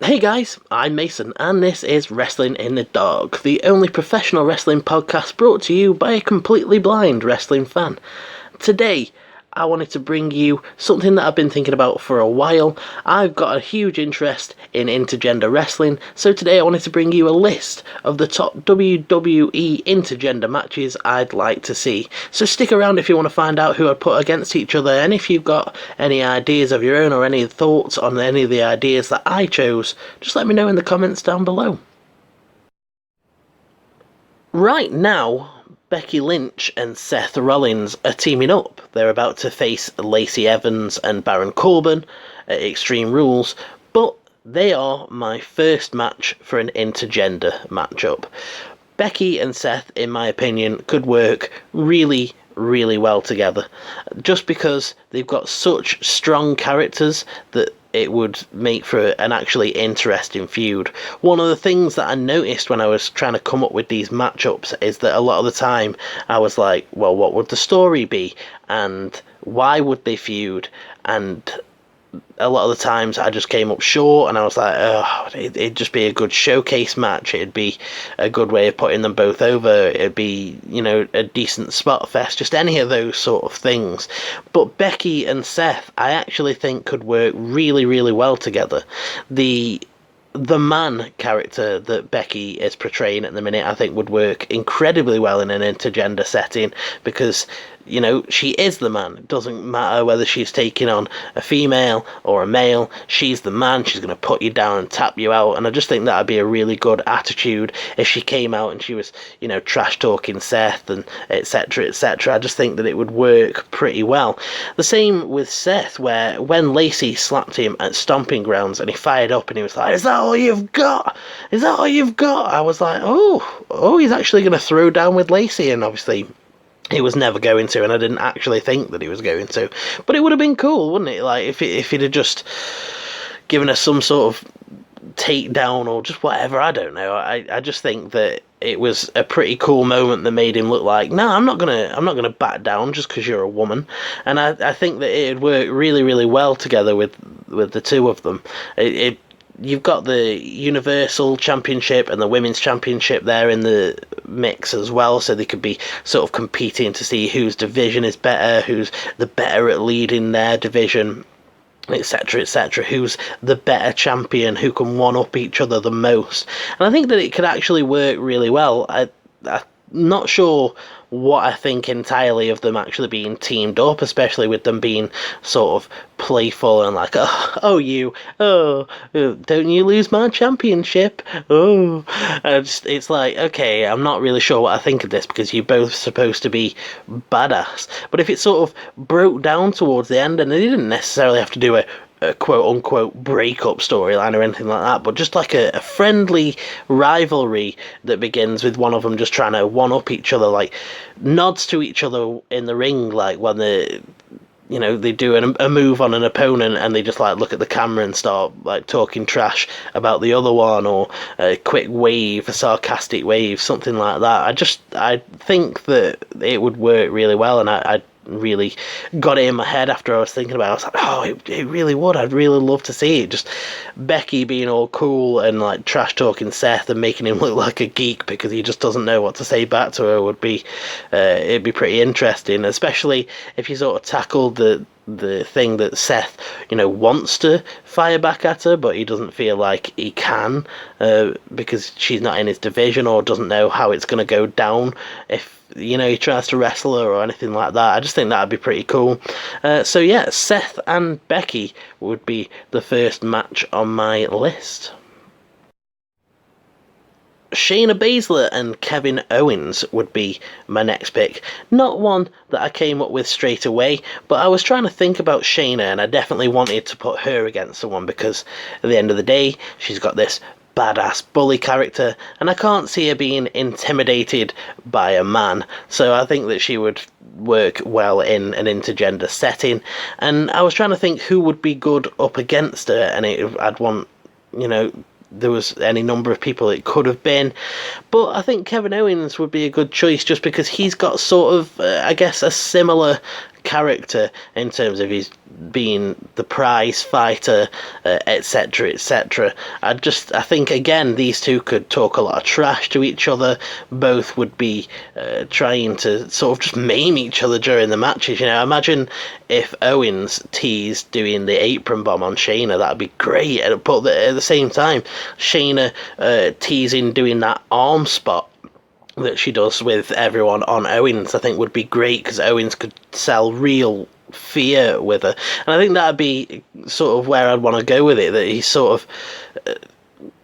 Hey guys, I'm Mason, and this is Wrestling in the Dark, the only professional wrestling podcast brought to you by a completely blind wrestling fan. Today, I wanted to bring you something that I've been thinking about for a while. I've got a huge interest in intergender wrestling, so today I wanted to bring you a list of the top WWE intergender matches I'd like to see. So stick around if you want to find out who I'd put against each other, and if you've got any ideas of your own or any thoughts on any of the ideas that I chose, just let me know in the comments down below. Right now, Becky Lynch and Seth Rollins are teaming up. They're about to face Lacey Evans and Baron Corbin at Extreme Rules, but they are my first match for an intergender matchup. Becky and Seth, in my opinion, could work really, really well together, just because they've got such strong characters that it would make for an actually interesting feud. One of the things that I noticed when I was trying to come up with these matchups is that a lot of the time I was like, well, what would the story be? And why would they feud? And a lot of the times I just came up short, and I was like, oh, it'd just be a good showcase match. It'd be a good way of putting them both over. It'd be, a decent spot fest, just any of those sort of things. But Becky and Seth, I actually think could work really, really well together. The man character that Becky is portraying at the minute, I think, would work incredibly well in an intergender setting, because she is the man. It doesn't matter whether she's taking on a female or a male. She's the man. She's going to put you down and tap you out. And I just think that would be a really good attitude if she came out and she was, trash talking Seth and etc. etc. I just think that it would work pretty well. The same with Seth, where when Lacey slapped him at Stomping Grounds and he fired up and he was like, "Is that all you've got? Is that all you've got?" I was like, oh, he's actually going to throw down with Lacey. And obviously he was never going to, and I didn't actually think that he was going to. But it would have been cool, wouldn't it? Like, if he'd have just given us some sort of takedown or just whatever, I don't know. I just think that it was a pretty cool moment that made him look like, no, I'm not gonna back down just because you're a woman. And I think that it'd work really, really well together with the two of them. You've got the Universal Championship and the Women's Championship there in the mix as well, so they could be sort of competing to see whose division is better, who's the better at leading their division, etc., etc., who's the better champion, who can one-up each other the most. And I think that it could actually work really well. I'm not sure what I think entirely of them actually being teamed up, especially with them being sort of playful and like, don't you lose my championship? It's like, okay, I'm not really sure what I think of this, because you're both supposed to be badass. But if it sort of broke down towards the end, and they didn't necessarily have to do a quote-unquote breakup storyline or anything like that, but just like a friendly rivalry that begins with one of them just trying to one-up each other, like nods to each other in the ring, like when they do a move on an opponent and they just like look at the camera and start like talking trash about the other one, or a quick wave, a sarcastic wave, something like that. I think that it would work really well, and I really got it in my head after I was thinking about it. I was like, oh, it really would. I'd really love to see it. Just Becky being all cool and like trash talking Seth and making him look like a geek because he just doesn't know what to say back to her would be it'd be pretty interesting, especially if you sort of tackled the thing that Seth, wants to fire back at her, but he doesn't feel like he can because she's not in his division, or doesn't know how it's going to go down if he tries to wrestle her or anything like that. I just think that'd be pretty cool. So yeah, Seth and Becky would be the first match on my list. Shayna Baszler and Kevin Owens would be my next pick. Not one that I came up with straight away, but I was trying to think about Shayna, and I definitely wanted to put her against someone, because at the end of the day, she's got this badass bully character, and I can't see her being intimidated by a man, so I think that she would work well in an intergender setting. And I was trying to think who would be good up against her, and I'd want, there was any number of people it could have been, but I think Kevin Owens would be a good choice, just because he's got sort of, I guess, a similar character in terms of his being the prize fighter, etc., etc. I think again these two could talk a lot of trash to each other. Both would be trying to sort of just maim each other during the matches. You know, imagine if Owens teased doing the apron bomb on Shayna. That'd be great. But at the same time, Shayna teasing doing that arm spot that she does with everyone on Owens, I think would be great, because Owens could sell real fear with her. And I think that'd be sort of where I'd want to go with it, that he's sort of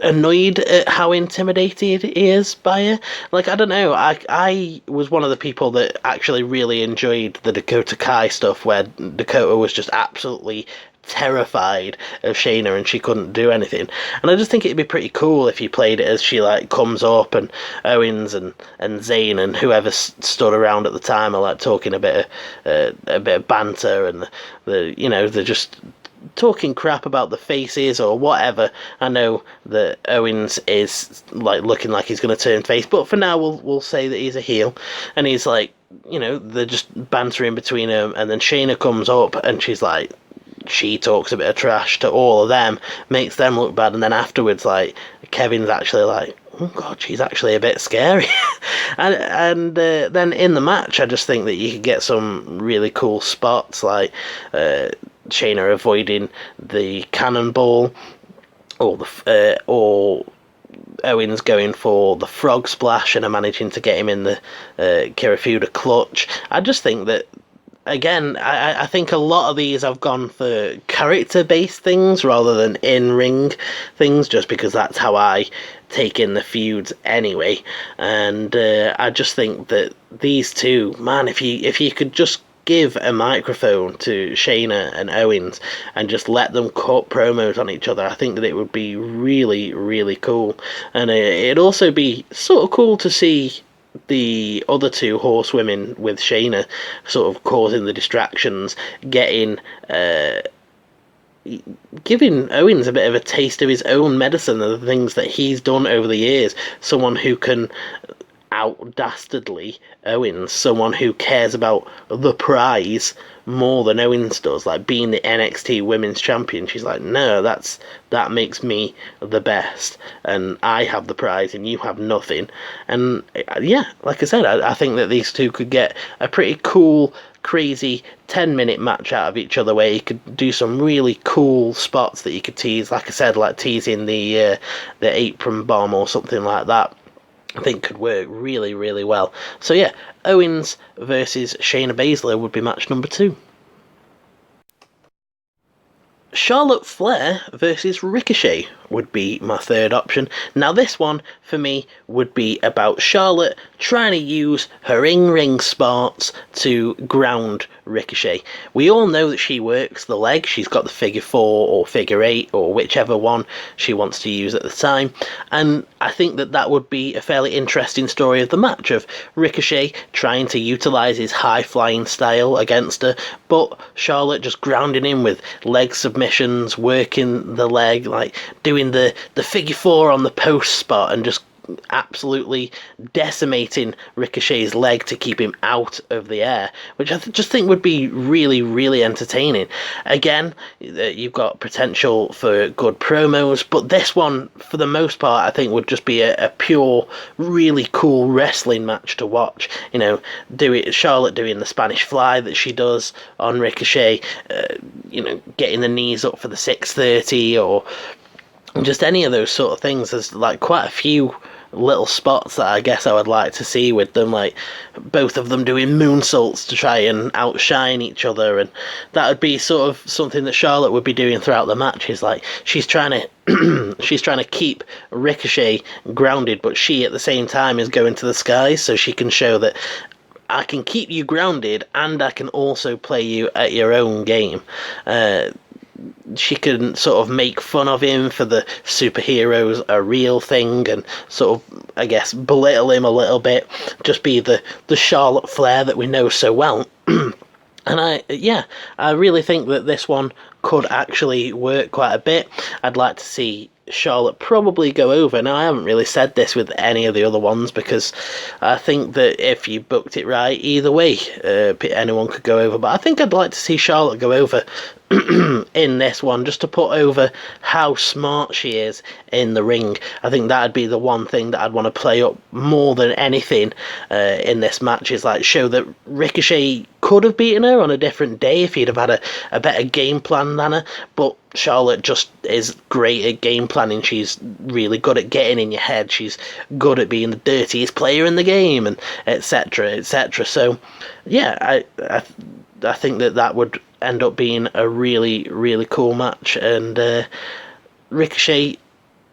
annoyed at how intimidated he is by her. Like, I don't know, I was one of the people that actually really enjoyed the Dakota Kai stuff, where Dakota was just absolutely terrified of Shayna and she couldn't do anything. And I just think it'd be pretty cool if you played it as she like comes up, and Owens and Zayn and whoever stood around at the time are like talking a bit of banter, and they're just talking crap about the faces or whatever. I know that Owens is like looking like he's going to turn face, but for now we'll say that he's a heel, and he's like, they're just bantering between them, and then Shayna comes up and she's like, she talks a bit of trash to all of them, makes them look bad, and then afterwards, like, Kevin's actually like, oh god, she's actually a bit scary. and then in the match, I just think that you could get some really cool spots, like Shayna avoiding the cannonball, or Owens going for the frog splash and managing to get him in the Kirifuda clutch. I just think that, again, I think a lot of these have gone for character-based things rather than in-ring things, just because that's how I take in the feuds anyway. And I just think that these two, man, if you could just give a microphone to Shayna and Owens and just let them cut promos on each other, I think that it would be really, really cool. And it'd also be sort of cool to see the other two horsewomen with Shayna sort of causing the distractions, giving Owens a bit of a taste of his own medicine and the things that he's done over the years. Someone who can out-dastardly Owens, someone who cares about the prize more than Owens does, like being the NXT Women's Champion. She's like, no, that makes me the best, and I have the prize and you have nothing. And yeah, like I said, I think that these two could get a pretty cool, crazy 10-minute match out of each other, where you could do some really cool spots that you could tease, like I said, like teasing the apron bomb or something like that. I think could work really, really well. So yeah, Owens versus Shayna Baszler would be match number 2. Charlotte Flair versus Ricochet would be my third option. Now this one, for me, would be about Charlotte trying to use her in-ring smarts to ground Ricochet. We all know that she works the leg. She's got the figure 4 or figure 8 or whichever one she wants to use at the time. And I think that would be a fairly interesting story of the match, of Ricochet trying to utilise his high-flying style against her, but Charlotte just grounding him with leg submissions, working the leg, like doing the figure 4 on the post spot and just absolutely decimating Ricochet's leg to keep him out of the air, which I just think would be really, really entertaining. Again, you've got potential for good promos, but this one, for the most part, I think would just be a pure, really cool wrestling match to watch. Charlotte doing the Spanish Fly that she does on Ricochet, getting the knees up for the 630, or just any of those sort of things. There's like quite a few little spots that I guess I would like to see with them, like both of them doing moonsaults to try and outshine each other, and that would be sort of something that Charlotte would be doing throughout the match. Is like she's trying to keep Ricochet grounded, but she at the same time is going to the skies, so she can show that I can keep you grounded and I can also play you at your own game. She can sort of make fun of him for the superheroes a real thing, and sort of, I guess, belittle him a little bit, just be the Charlotte Flair that we know so well. And I really think that this one could actually work quite a bit. I'd like to see Charlotte probably go over. Now, I haven't really said this with any of the other ones because I think that if you booked it right, either way, anyone could go over. But I think I'd like to see Charlotte go over in this one, just to put over how smart she is in the ring. I think that'd be the one thing that I'd want to play up more than anything in this match, is like show that Ricochet could have beaten her on a different day if he'd have had a better game plan than her, but Charlotte just is great at game planning. She's really good at getting in your head. She's good at being the dirtiest player in the game, and etc. etc. So yeah, I think that would end up being a really, really cool match, and Ricochet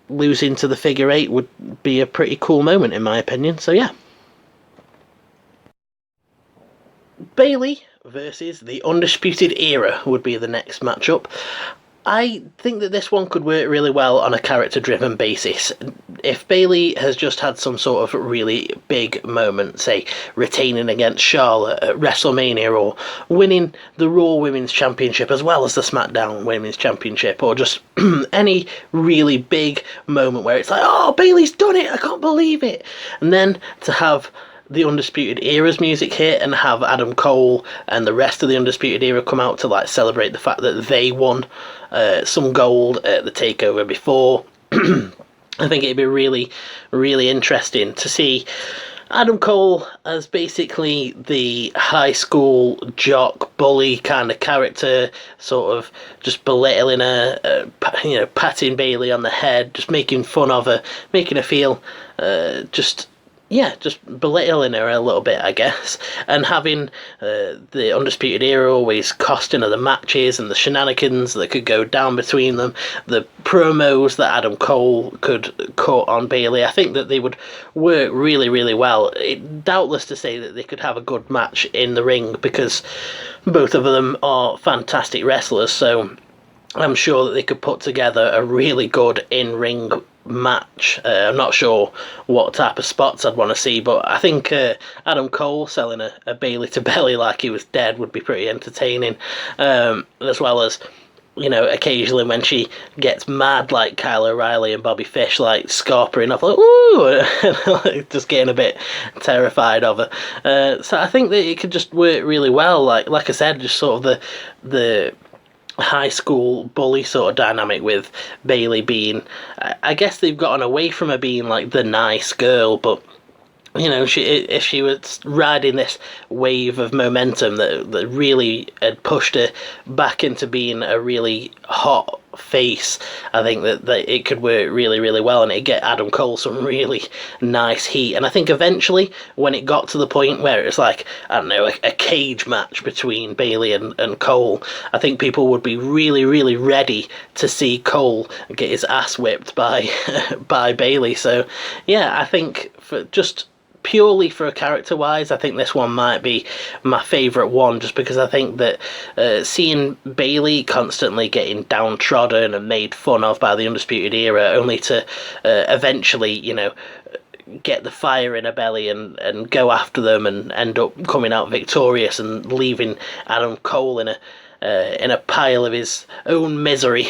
losing to the figure eight would be a pretty cool moment in my opinion. So yeah. Bayley versus the Undisputed Era would be the next matchup. I think that this one could work really well on a character-driven basis. If Bayley has just had some sort of really big moment, say retaining against Charlotte at WrestleMania, or winning the Raw Women's Championship as well as the SmackDown Women's Championship, or just any really big moment where it's like, oh, Bayley's done it, I can't believe it, and then to have the Undisputed Era's music hit and have Adam Cole and the rest of the Undisputed Era come out to like celebrate the fact that they won some gold at the takeover before. I think it'd be really, really interesting to see Adam Cole as basically the high school jock bully kind of character, sort of just belittling her, patting Bayley on the head, just making fun of her, making her feel just belittling her a little bit, I guess, and having the Undisputed Era always costing her the matches and the shenanigans that could go down between them, the promos that Adam Cole could cut on Bayley. I think that they would work really, really well. Doubtless to say that they could have a good match in the ring, because both of them are fantastic wrestlers, so I'm sure that they could put together a really good in-ring match. I'm not sure what type of spots I'd want to see, but I think Adam Cole selling a Bayley to belly like he was dead would be pretty entertaining, as well as, occasionally when she gets mad like Kyle O'Reilly and Bobby Fish, like scarpering off like, ooh, just getting a bit terrified of her. So I think that it could just work really well, like I said, just sort of the high school bully sort of dynamic, with Bayley being, I guess they've gotten away from her being like the nice girl, but if she was riding this wave of momentum that really had pushed her back into being a really hot face, I think that it could work really, really well, and it'd get Adam Cole some really nice heat. And I think eventually, when it got to the point where it's like, I don't know, a cage match between Bayley and Cole, I think people would be really, really ready to see Cole get his ass whipped by by Bayley. So yeah, I think purely for character-wise, I think this one might be my favourite one, just because I think that seeing Bayley constantly getting downtrodden and made fun of by the Undisputed Era, only to eventually, get the fire in her belly and go after them and end up coming out victorious and leaving Adam Cole in a pile of his own misery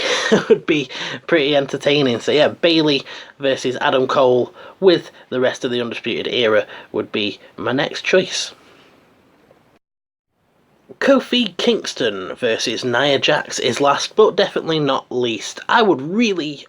would be pretty entertaining. So yeah, Bayley versus Adam Cole with the rest of the Undisputed Era would be my next choice. Kofi Kingston versus Nia Jax is last but definitely not least. I would really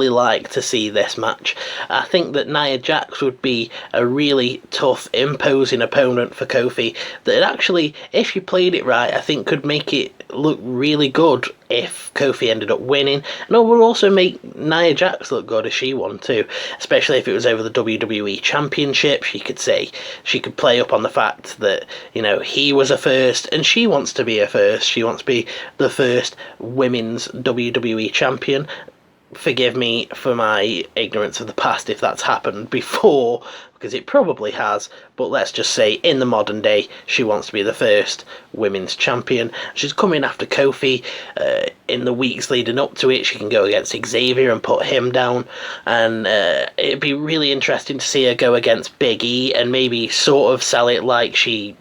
like to see this match. I think that Nia Jax would be a really tough, imposing opponent for Kofi that actually, if you played it right, I think could make it look really good if Kofi ended up winning, and it would also make Nia Jax look good if she won too, especially if it was over the WWE Championship. She could play up on the fact that, he was a first and she wants to be a first. She wants to be the first women's WWE champion. Forgive me for my ignorance of the past if that's happened before, because it probably has, but let's just say in the modern day she wants to be the first women's champion. She's coming after Kofi. In the weeks leading up to it, she can go against Xavier and put him down, and it'd be really interesting to see her go against Big E and maybe sort of sell it like she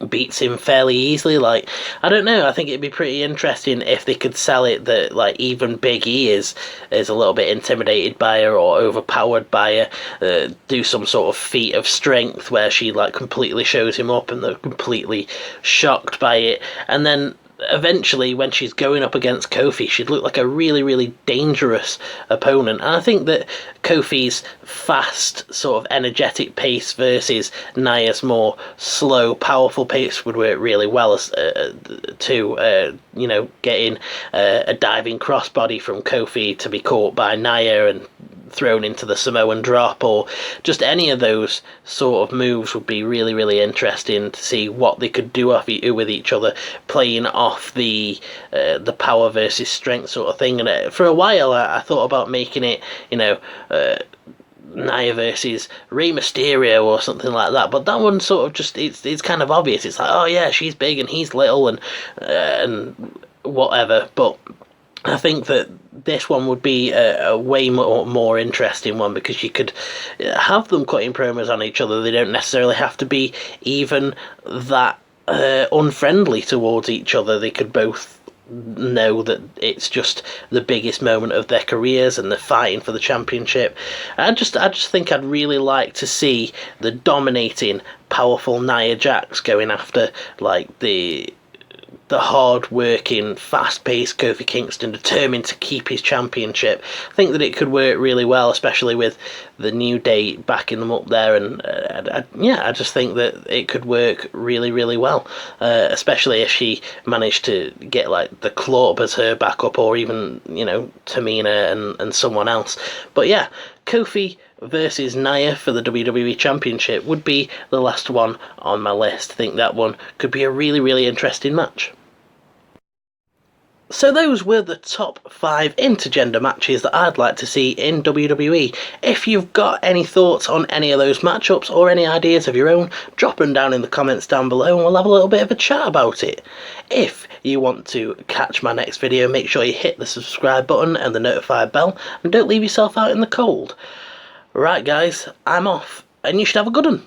beats him fairly easily. Like, I don't know, I think it'd be pretty interesting if they could sell it that, like, even Big E is a little bit intimidated by her or overpowered by her, do some sort of feat of strength where she, like, completely shows him up and they're completely shocked by it, and then eventually when she's going up against Kofi, she'd look like a really, really dangerous opponent. And I think that Kofi's fast, sort of energetic pace versus Nia's more slow, powerful pace would work really well as getting a diving crossbody from Kofi to be caught by Nia and thrown into the Samoan drop, or just any of those sort of moves would be really, really interesting to see what they could do with each other, playing off the power versus strength sort of thing. And for a while I thought about making it, Nia versus Rey Mysterio or something like that, but that one sort of just, it's kind of obvious. It's like, oh yeah, she's big and he's little and whatever, but I think that this one would be a way more interesting one, because you could have them cutting promos on each other. They don't necessarily have to be even that unfriendly towards each other. They could both know that it's just the biggest moment of their careers and they're fighting for the championship. I just think I'd really like to see the dominating, powerful Nia Jax going after, like, the hard-working, fast-paced Kofi Kingston, determined to keep his championship. I think that it could work really well, especially with the New Day backing them up there, and I just think that it could work really, really well, especially if she managed to get, like, the Club as her backup, or even, Tamina and someone else. But yeah, Kofi versus Nia for the WWE Championship would be the last one on my list. I think that one could be a really, really interesting match. So those were the top 5 intergender matches that I'd like to see in WWE. If you've got any thoughts on any of those matchups or any ideas of your own, drop them down in the comments down below and we'll have a little bit of a chat about it. If you want to catch my next video, make sure you hit the subscribe button and the notify bell, and don't leave yourself out in the cold. Right guys, I'm off, and you should have a good one.